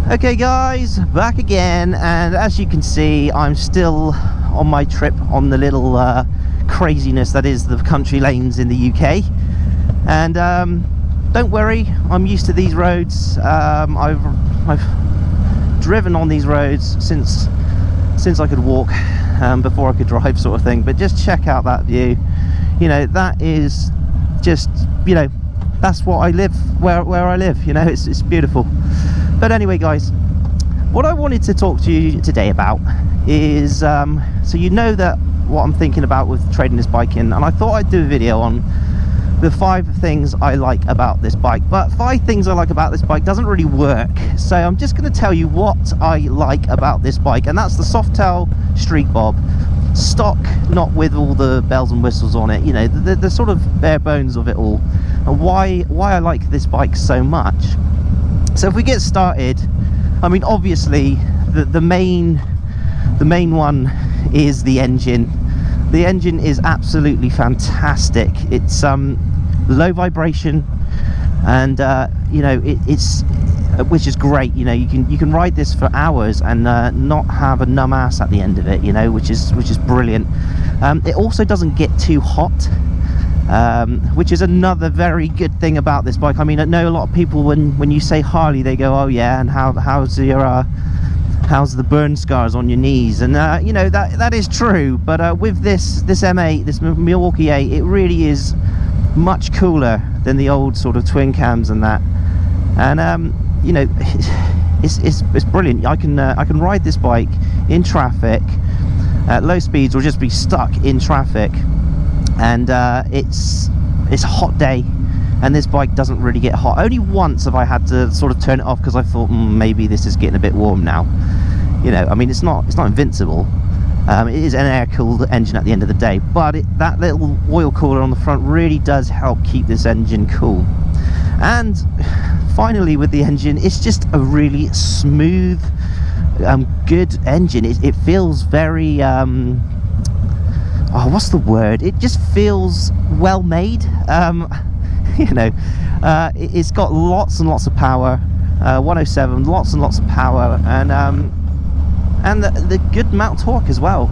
Okay guys, back again, and as you can see, I'm still on my trip on the little craziness that is the country lanes in the UK. And don't worry, I'm used to these roads. I've driven on these roads since I could walk, before I could drive, sort of thing. But just check out that view. You know, that is just, you know, that's what I live, where I live, you know, it's beautiful. But anyway guys, what I wanted to talk to you today about is, so you know that what I'm thinking about with trading this bike in, and I thought I'd do a video on the 5 things I like about this bike. But 5 things I like about this bike doesn't really work, so I'm just going to tell you what I like about this bike, and that's the Softail Street Bob. Stock, not with all the bells and whistles on it, you know, the sort of bare bones of it all, and why I like this bike so much. So if we get started, I mean, obviously the main one is the engine. The engine is absolutely fantastic. It's low vibration, and you know, it's which is great. You know, you can ride this for hours and not have a numb ass at the end of it, you know, which is brilliant. It also doesn't get too hot, which is another very good thing about this bike. I mean, I know a lot of people, when you say Harley, they go, oh yeah, and how's the burn scars on your knees? And you know, that is true, but with this M8, this Milwaukee 8, it really is much cooler than the old sort of twin cams and that. And you know, it's brilliant. I can ride this bike in traffic at low speeds, or just be stuck in traffic, and it's a hot day, and this bike doesn't really get hot. Only once have I had to sort of turn it off because I thought, maybe this is getting a bit warm now. You know, I mean, it's not invincible. It is an air-cooled engine at the end of the day, but that little oil cooler on the front really does help keep this engine cool. And finally, with the engine, it's just a really smooth, good engine. It feels very, what's the word? It just feels well made. You know, it's got lots and lots of power, 107, lots and lots of power, and the good amount of torque as well.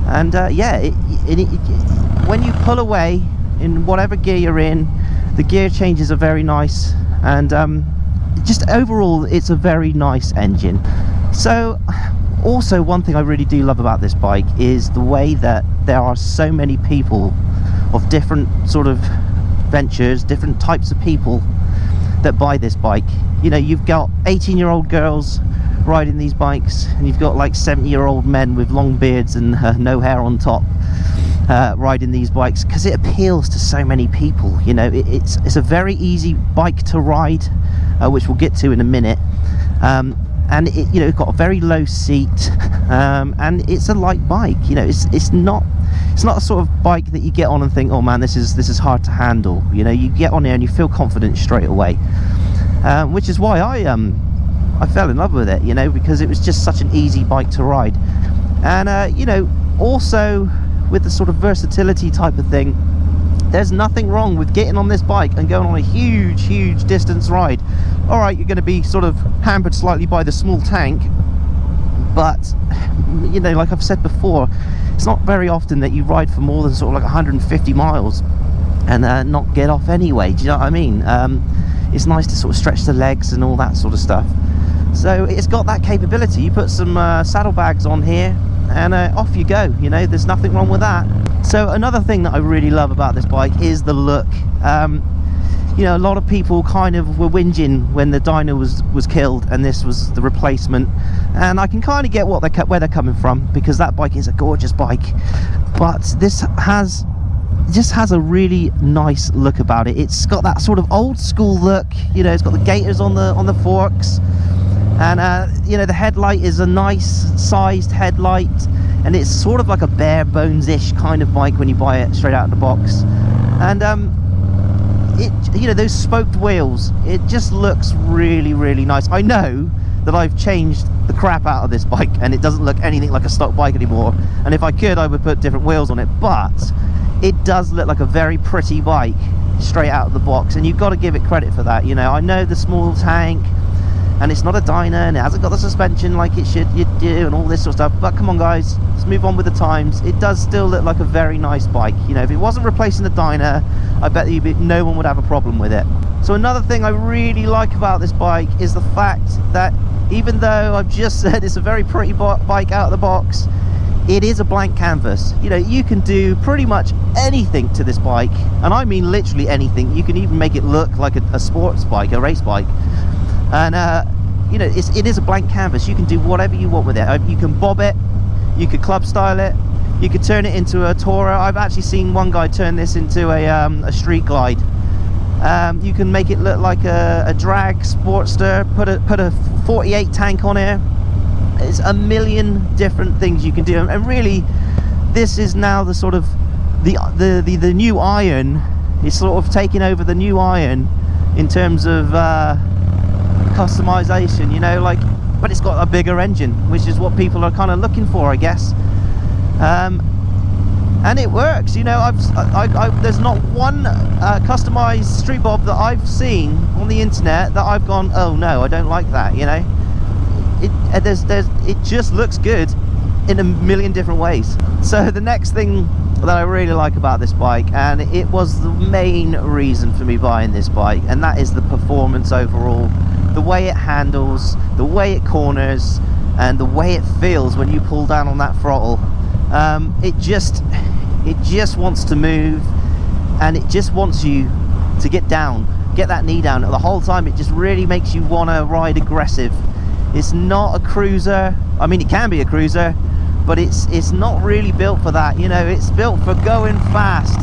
And yeah, when you pull away in whatever gear you're in, the gear changes are very nice, and just overall it's a very nice engine. So also, one thing I really do love about this bike is the way that there are so many people of different sort of ventures, different types of people that buy this bike. You know, you've got 18-year-old girls riding these bikes, and you've got like 70-year-old men with long beards and no hair on top riding these bikes, because it appeals to so many people. You know, it's a very easy bike to ride, which we'll get to in a minute. And you know, it's got a very low seat, and it's a light bike. You know, it's not a sort of bike that you get on and think, oh man, this is hard to handle. You know, you get on here and you feel confident straight away, which is why I fell in love with it. You know, because it was just such an easy bike to ride. And you know, also with the sort of versatility type of thing, there's nothing wrong with getting on this bike and going on a huge distance ride. All right, you're going to be sort of hampered slightly by the small tank, but you know, like I've said before, it's not very often that you ride for more than sort of like 150 miles and not get off anyway. Do you know what I mean? It's nice to sort of stretch the legs and all that sort of stuff. So it's got that capability. You put some saddlebags on here and off you go. You know, there's nothing wrong with that. So another thing that I really love about this bike is the look. You know, a lot of people kind of were whinging when the Dyna was killed and this was the replacement, and I can kind of get where they're coming from, because that bike is a gorgeous bike, but this just has a really nice look about it. It's got that sort of old school look. You know, it's got the gaiters on the forks, and you know, the headlight is a nice sized headlight, and it's sort of like a bare bones-ish kind of bike when you buy it straight out of the box. And you know, those spoked wheels, it just looks really nice. I know that I've changed the crap out of this bike and it doesn't look anything like a stock bike anymore, and if I could, I would put different wheels on it, but it does look like a very pretty bike straight out of the box, and you've got to give it credit for that. You know, I know the small tank, and it's not a Dyna, and it hasn't got the suspension like it should you do, and all this sort of stuff. But come on guys, let's move on with the times. It does still look like a very nice bike. You know, if it wasn't replacing the Dyna, I bet no one would have a problem with it. So another thing I really like about this bike is the fact that even though I've just said it's a very pretty bike out of the box, it is a blank canvas. You know, you can do pretty much anything to this bike, and I mean literally anything. You can even make it look like a sports bike, a race bike. And you know, it is a blank canvas. You can do whatever you want with it. You can bob it, you could club style it, you could turn it into a tourer. I've actually seen one guy turn this into a street glide. You can make it look like a drag sportster, put a 48 tank on here. It's a million different things you can do, and really this is now the sort of the new iron. It's sort of taking over the new iron in terms of customization, you know, like, but it's got a bigger engine, which is what people are kind of looking for, I guess. And it works, you know. There's not one customized street bob that I've seen on the internet that I've gone, oh no, I don't like that, you know. It just looks good in a million different ways. So the next thing that I really like about this bike, and it was the main reason for me buying this bike, and that is the performance overall. The way it handles, the way it corners, and the way it feels when you pull down on that throttle. It just wants to move, and it just wants you to get down, get that knee down. The whole time it just really makes you want to ride aggressive. It's not a cruiser. I mean, it can be a cruiser, but it's not really built for that, you know. It's built for going fast.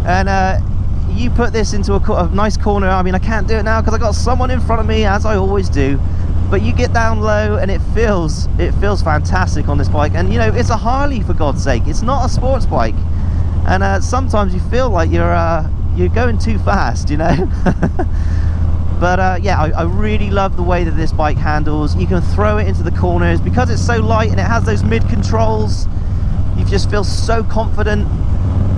And you put this into a nice corner. I mean, I can't do it now because I got someone in front of me, as I always do, but you get down low and it feels fantastic on this bike. And you know, it's a Harley, for God's sake. It's not a sports bike, and sometimes you feel like you're going too fast, you know. But yeah, I really love the way that this bike handles. You can throw it into the corners because it's so light and it has those mid controls. You just feel so confident,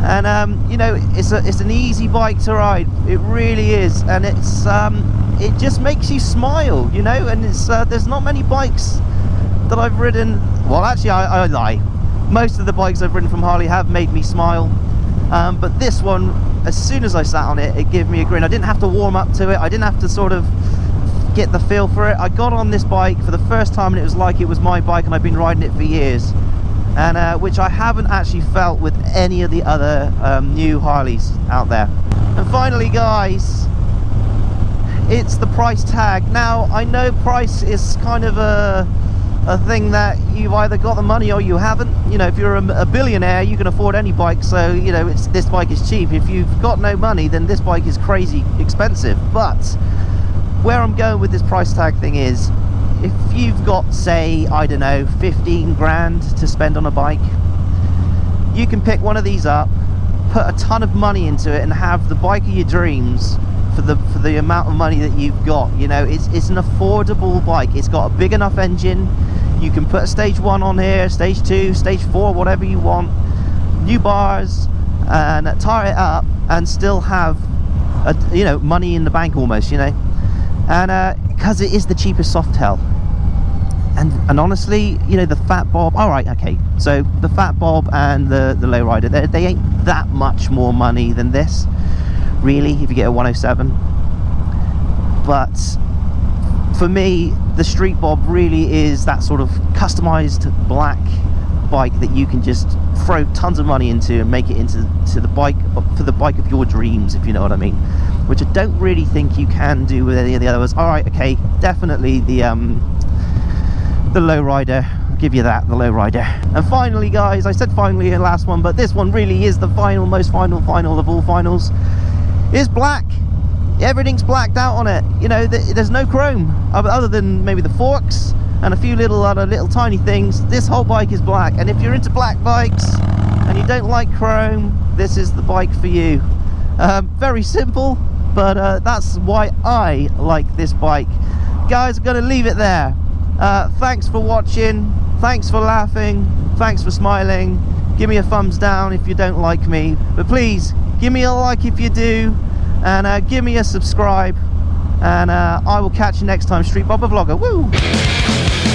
and you know, it's an easy bike to ride. It really is, and it just makes you smile, you know. And there's not many bikes that I've ridden. Well, actually, I lie. Most of the bikes I've ridden from Harley have made me smile, but this one, as soon as I sat on it, it gave me a grin. I didn't have to warm up to it. I didn't have to sort of get the feel for it. I got on this bike for the first time and it was like it was my bike, and I've been riding it for years, and which I haven't actually felt with any of the other new Harleys out there. And finally, guys, it's the price tag. Now, I know price is kind of a thing that you've either got the money or you haven't. You know, if you're a billionaire, you can afford any bike, so you know, this bike is cheap. If you've got no money, then this bike is crazy expensive. But where I'm going with this price tag thing is, if you've got, say, I don't know, 15 grand to spend on a bike, you can pick one of these up, put a ton of money into it, and have the bike of your dreams for the amount of money that you've got. You know, it's an affordable bike. It's got a big enough engine. You can put a stage 1 on here, stage 2, stage 4, whatever you want, new bars, and tire it up and still have you know, money in the bank almost, you know. And because it is the cheapest Softail, and honestly, you know, the Fat Bob, all right, okay, so the Fat Bob and the Lowrider, they ain't that much more money than this, really, if you get a 107. But for me, the Street Bob really is that sort of customized black bike that you can just throw tons of money into and make it into the bike, for the bike of your dreams, if you know what I mean, which I don't really think you can do with any of the others. All right, okay, definitely the Lowrider, I'll give you that, the Lowrider. And finally, guys, I said finally in the last one, but this one really is the most final of all finals. It's black. Everything's blacked out on it. You know, there's no chrome other than maybe the forks and a few little tiny things. This whole bike is black, and if you're into black bikes and you don't like chrome, this is the bike for you. Very simple, but that's why I like this bike. Guys, I'm gonna leave it there. Thanks for watching, thanks for laughing, thanks for smiling. Give me a thumbs down if you don't like me, but please give me a like if you do, and give me a subscribe. and I will catch you next time, Street Bobber Vlogger. Woo!